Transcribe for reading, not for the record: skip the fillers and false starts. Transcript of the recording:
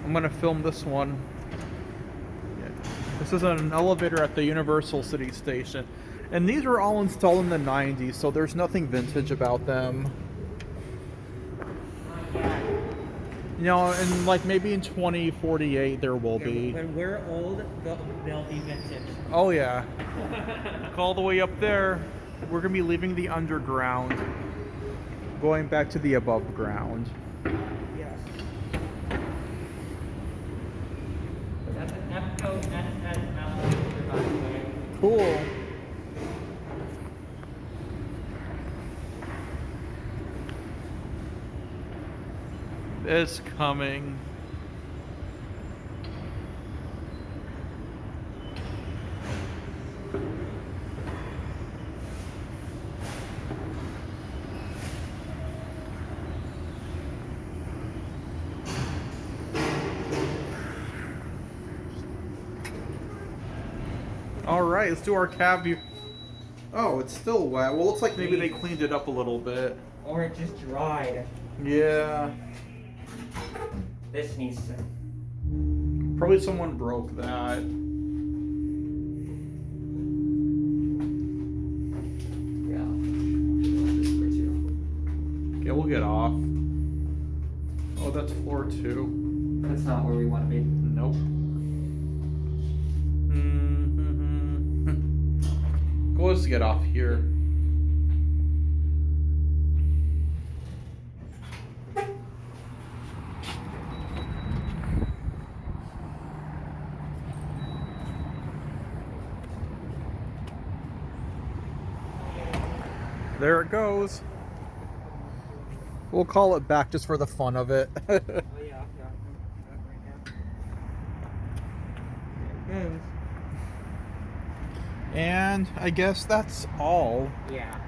I'm gonna film this one. Yeah. This is an elevator at the Universal City Station. And these were all installed in the 90s, so there's nothing vintage about them. You know, and like maybe in 2048 there will be. When we're old, they'll be vintage. Oh yeah. Look all the way up there. We're gonna be leaving the underground, going back to the above ground. Yes. That's an episode SS elevator, by the way. Cool. It's coming. All right, let's do our cab view. Oh, it's still wet. Well, looks like maybe they cleaned it up a little bit. Or it just dried. Yeah. This needs to. Probably someone broke that. Yeah. Okay, we'll get off. Oh, that's floor 2. That's not where we want to be. Nope. Go, let's get off here. There it goes. We'll call it back just for the fun of it. Oh, yeah. There it goes. And I guess that's all. Yeah.